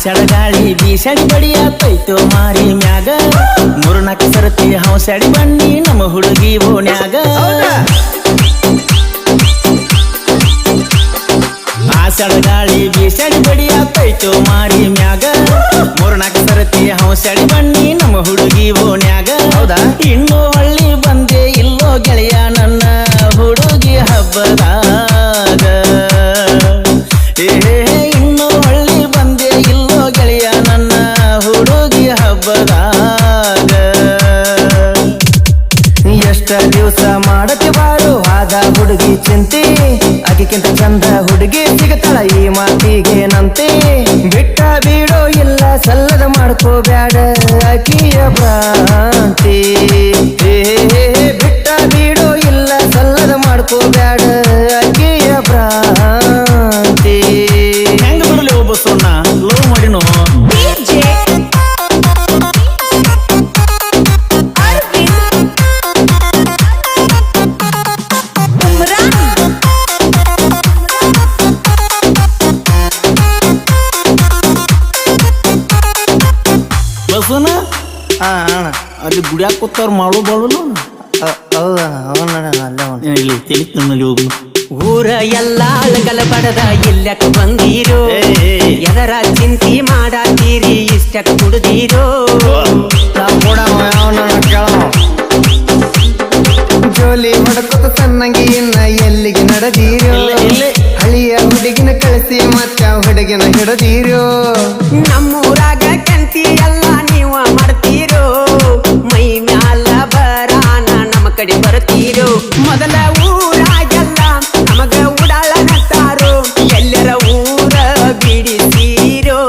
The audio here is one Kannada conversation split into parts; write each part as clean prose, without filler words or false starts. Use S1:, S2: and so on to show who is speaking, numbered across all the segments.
S1: ಆಷಾಢ ಗಾಳಿ ಬೀಸಡಿ ಬಡಿಯಾತೈತೋ ಮಾರಿ ಮ್ಯಾಗ ಮೂರ್ನಾಲ್ಕು ಸರತಿ ಹೌಸಡಿ ಬನ್ನಿ ನಮ್ಮ ಹುಡುಗಿ ಓಣ್ಯಾಗ ಆಷಾಢ ಗಾಳಿ ಬೀಸಡಿ ಬಡಿಯಾತೈತೋ ಮಾರಿ ಮ್ಯಾಗ ಮೂರ್ನಾಲ್ಕು ಸರತಿ ಹೌಸಡಿ ಬನ್ನಿ ನಮ್ಮ ಹುಡುಗಿ ಓಣ್ಯಾಗ ಹೌದಾ ಇನ್ನು ಹಳ್ಳಿ ಬಂದೆ ಇಲ್ಲೋ ಗೆಳೆಯ ನನ್ನ ಹುಡುಗಿ ಹಬ್ಬದಾಗ ಇನ್ನು ಹಳ್ಳಿ ಬಂದೆ ಇಲ್ಲೋ ಗೆಳೆಯ ನನ್ನ ಹುಡುಗಿ ಹಬ್ಬದಾಗ ಎಷ್ಟ ದಿವಸ ಮಾಡತಿ ಬಾರು ಆದ ಹುಡುಗಿ ಚಿಂತೆ ಆಕಿಕ್ಕಿಂತ ಚಂದ ಹುಡುಗಿ ಸಿಗತಾಳ ಈ ಮಾತಿಗೇನಂತೆ ಬಿಟ್ಟ ಬೀಡೋ ಇಲ್ಲ ಸಲ್ಲದ ಮಾಡ್ಕೋಬ್ಯಾಡ ಆಕಿಯ ಭ್ರಾಂತಿ ಬಿಟ್ಟ ಬೀಡೋ ಇಲ್ಲ ಸಲ್ಲದ ಮಾಡ್ಕೋಬ್ಯಾಡ ಆಕಿಯ ಭ್ರಾಂತಿ ಹೆಂಗ ಬರಲಿ ಒಬ್ಬ ಸೊಣ್ಣ ಲವ್ ಮಾಡಿನೋ ಬಸನ ಅಲ್ಲಿ ಗುಡಿಯಾಕ ಕೂತವ್ರು ಮಾಡೋ ಬಾಳಲು ಇಲ್ಲಿ ತಿಳಿನಲ್ಲಿ ಹೋಗು
S2: ಊರ ಎಲ್ಲ ಅಳಗಲ ಬಡದ ಇಲ್ಲಕ ಬಂದೀರೋ ಎದರ ಚಿಂತಿ ಮಾಡಾತೀರಿ ಇಷ್ಟಕ ಕುಡ್ದೀರೋ
S3: ಜೋಲಿ ಹೊಡಕೊತ ಸಣ್ಣಂಗಿ ಇನ್ನ ಎಲ್ಲಿಗೆ ನಡೆದೀರೋ ಹಳಿಯ ಹುಡುಗಿನ ಕಳಿಸಿ ಮತ್ತ ಹುಡುಗಿನ ಹಿಡದೀರೋ
S2: ನಮ್ಮೂರಾಗ ಕಂತಿ ಎಲ್ಲ ನೀವ ಮಾಡ್ತೀರೋ ಮೈ ಮ್ಯಾಲ ಬರಾನ ನಮ್ಮ ಕಡೆ ಬರ್ತೀರೋ ಮೊದಲ ಊರಾಗೆಲ್ಲ ನಮಗ ಉಡಾಳ ನಟ್ಟಾರೋ ಎಲ್ಲರ ಊರ ಬಿಡಿಸೀರೋ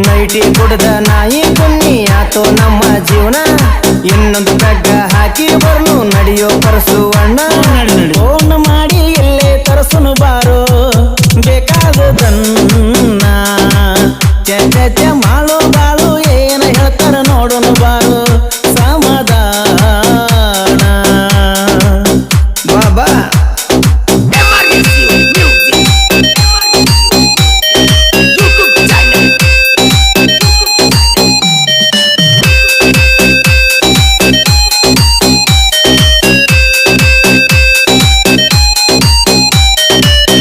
S3: ನೈಟಿ ಕುಡ್ದ ನಾಯಿ ಕುನ್ನಿ ಆತೋ ನಮ್ಮ ಜೀವನ ಇನ್ನೊಂದು ಕಗ್ಗ ಹಾಕಿ ಬರ್ನು ನಡೆಯೋ ಪರಸು ಅಣ್ಣ
S1: ಫೋನ್ ಮಾಡಿ ಇಲ್ಲೇ ತರಸುನು ಬಾರೋ ಬೇಕಾದದನ್ನ ಚ ಮಾಳು ಬಾಳು ಏನ ಹೇಳ್ತಾರ ನೋಡೋನು ಬಾರೋ ಸಮಾಧಾನ
S3: ಬಾಬಾ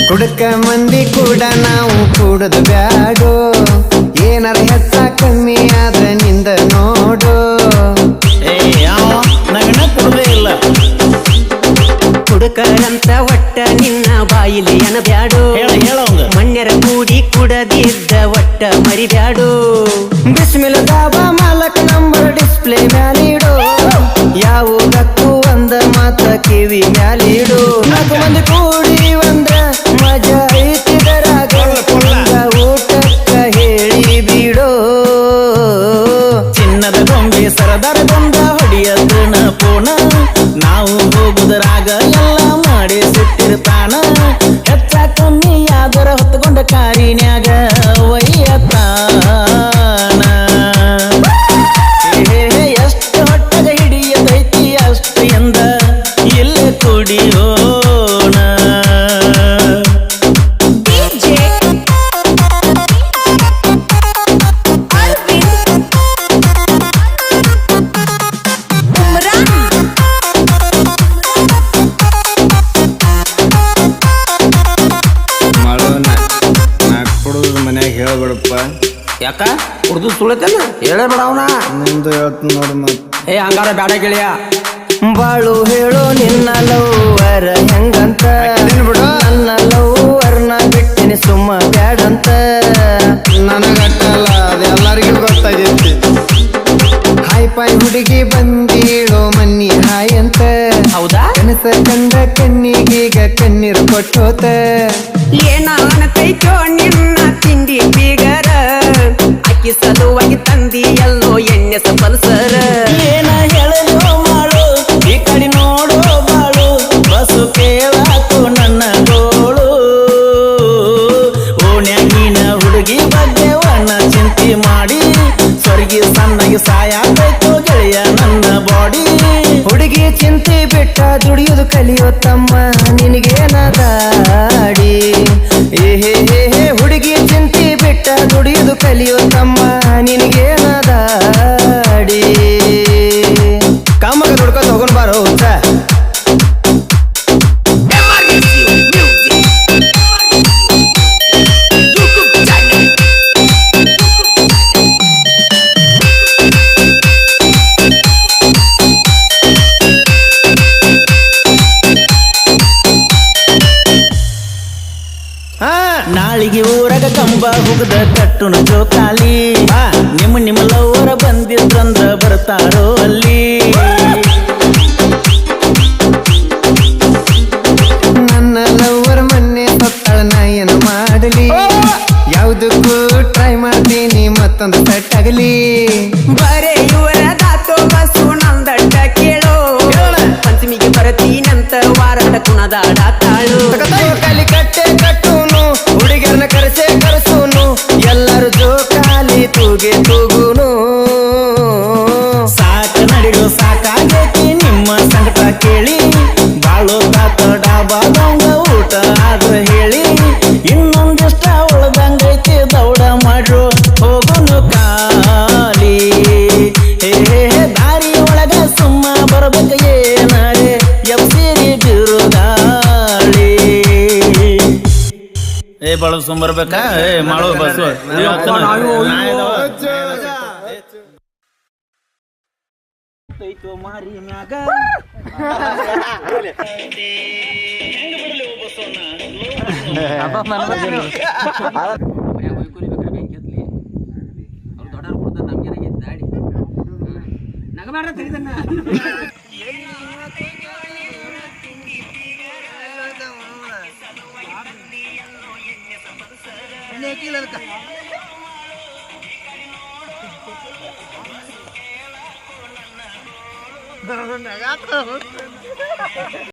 S3: ಕುಡಕ ಮಂದಿ ಕೂಡ ನಾವು ಕೂಡದು ಬ್ಯಾಡೋ ಏನಾರ ಹೆಚ್ಚ ಕಮ್ಮಿ ಆದ್ರ ನಿಂದ ನೋಡು
S1: ನಗನ ಕೊಡದೇ ಇಲ್ಲ
S2: ಕುಡುಕರಂತ ಒಟ್ಟ ನಿನ್ನ ಬಾಯಿಲಿ ಅನಬ್ಯಾಡೋ
S1: ಹೇಳವಂಗ
S2: ಮಣ್ಯರ ಕೂಡಿ ಕುಡದಿದ್ದ ಒಟ್ಟ ಮರಿಬ್ಯಾಡೋ
S3: ಬಿಸ್ಮಿಲ್ ದಾಬಾ ಮಾಲಕ್ ನಂಬರ್ ಡಿಸ್ಪ್ಲೇ ಮ್ಯಾಲಿಡೋ ಯಾವುದಕ್ಕೂ ಒಂದ ಮಾತ ಕಿವಿ ಮ್ಯಾಲಿಡು ನಾಲ್ಕು ಮಂದಿ ಕೂಡಿ ಒಂದ್ರ ಮಜಾ ಐತಿದರಾಗ ಊಟಕ್ಕ ಹೇಳಿ ಬಿಡೋ
S1: ಚಿನ್ನದ ಗೊಂಬೆ ಸರದಾರ ಗೊಂದ ಹೊಡಿಯದನ ಪೋಣ ನಾವು ಹೋಗುದರಾಗ ಎಲ್ಲ ಮಾಡಿ ಸಿಟ್ಟಿರ್ತಾನ ಹೆಚ್ಚ ಕಮ್ಮಿ ಯಾದರ ಹೊತ್ತುಕೊಂಡ ಕಾರಿನ್ಯಾಗ ಒಯ್ಯತಾನ ಎಷ್ಟು ಹೊಟ್ಟಗ ಹಿಡಿಯದೈತಿ ಅಷ್ಟು ಎಂದ ಇಲ್ಲೇ ಕುಡಿಯೋಣ
S3: ಮನ್ಯಾಗ ಹೇಳ್ಬೇಡಪ್ಪ
S2: ಯಾಕ ಉರ್ದು ಸುಳತೇನ ಹೇಳೇ ಬೇಡ ಅವನ
S3: ನಿಂದು ಹೇಳ್ತೀನಿ ನೋಡು ಮತ್
S2: ಹಂಗಾರ ಬ್ಯಾಡ ಗೆಳೆಯ
S3: ಬಾಳು ಹೇಳೋ ನಿನ್ನ ಲವ್ವರ ಹೆಂಗಂತ ನನ್ನ ಲವ್ವರ್ನ ಬಿಟ್ಟಿನಿ ಸುಮ್ಮ ಬ್ಯಾಡಂತ ನನಗಟ್ಟಲ್ಲ ಅದೆಲ್ಲರಿಗೂ ಗೊತ್ತಾಗೈತಿ ಹಾಯ್ ಪಾಯ್ ಹುಡುಗಿ ಬಂದೀಳೋ ಮನ್ನಿ ಹಾಯ್ ಅಂತ
S2: ಹೌದಾ
S3: ಕನಸ ಕಂಡ ಕಣ್ಣಿಗೀಗ ಕಣ್ಣೀರು ಕೊಟ್ಟೋತ
S2: ಏನಾನತೈತೋ ನಿನ್ನ ತಿಂಡಿ ಬೀಗರ ಅಕ್ಕಿ ಸಲುವಾಗಿ ತಂದಿ ಎಲ್ಲೋ ಎಣ್ಣೆ ಸಪಲ್ಸರ
S1: ಏನ ಹೇಳಲು ಮಾಡು ಈ ಕಡೆ ನೋಡು ಬಾಳು ಬಸು ಕೇಳಾಕು ನನ್ನ ಗೋಳು ಓಣ್ಯಾಗಿನ ಹುಡುಗಿ ಬಗ್ಗೆ ವರ್ಣ ಚಿಂತೆ ಮಾಡಿ ಸ್ವರ್ಗಿ ಸಣ್ಣಗೆ ಸಾಯಾಗೈತೋ ಗೆಳೆಯ ನನ್ನ ಬಾಡಿ
S3: ಹುಡುಗಿ ಚಿಂತೆ ಬಿಟ್ಟ ದುಡಿಯೋದು ಕಲಿಯೋ ತಮ್ಮ ನಿನಗೇನ ದಾಡಿ ಹುಡುಗಿ ಚಿಂತೆ ಬಿಟ್ಟ ಬಿಟ್ಟ ದುಡಿಯುದು ಕಲಿಯೋ ತಮ್ಮ ನಿನಗೇನದಾಡಿ ಕಾಮಗ ದುಡ್ಕೊ ತಗೊಂಡ್ ಬಾರೋ ಹುಚ್ಚ
S1: ನಾಳಿಗೆ ಊರಾಗ ಕಂಬ ಹುಗದ ಕಟ್ಟುನ ಜೋಕಾಲಿ ನಿಮ್ಮ ಲವ್ವರ ಬಂದಿದ್ರಂದ್ರ ಬರ್ತಾರೋ ಅಲ್ಲಿ
S3: ನನ್ನ ಲವ್ವರ್ ಮೊನ್ನೆ ಸತ್ತಾಳ ನಾ ಏನ ಮಾಡಲಿ ಯಾವ್ದಕ್ಕೂ ಟ್ರೈ ಮಾಡ್ತೀನಿ ಮತ್ತೊಂದು ಸೆಟ್ ಆಗಲಿ
S2: ಬರೇ ಇವರ ದಾತೋ ಬಸ್ಸು ನಂದಡ್ಡ ಕೇಳೋ ಪಂಚಮಿಗೆ ಬರತೀನಂತ ವಾರದ ಕುಣದಾಡ ತಾಳು
S3: ಕಲಿ ಕಟ್ಟೆ ಕಟ್ಟುನು ಹುಡುಗರನ್ನ ಕರೆಸೂನು ಎಲ್ಲರೂ ಜೋಕಾಲಿ ತೂಗೆ ತೂಗುನು
S1: ಸಾಕ ನಡಿಡು ಸಾಕಾಗೈತಿ ನಿಮ್ಮ ಸಂಕಟ ಕೇಳಿ ಬಾಳೋ ತಾತ ಡಾಬಾದಂಗ ಊಟ ಆದ್ರ ಹೇಳಿ ಇನ್ನೊಂದಿಷ್ಟ ಉಳ್ದಂಗೈತಿ ದೌಡ ಮಾಡ್ರು ಹೋಗುನು ಕಾಲಿ ಹೇ ದಾರಿ ಒಳಗ ಸುಮ್ಮ ಬರ್ಬೇಕ ಏನಾರೆ ಎಬ್ಸಿರಿ ಬಿರುಗಾಳಿ ಏ ಬಾಳು ಸುಮ್ಮ ಬರ್ಬೇಕಾ ಏ ಮಾಡೋ ಬಸ್ ಮಾರಿ ಮ್ಯಾಗ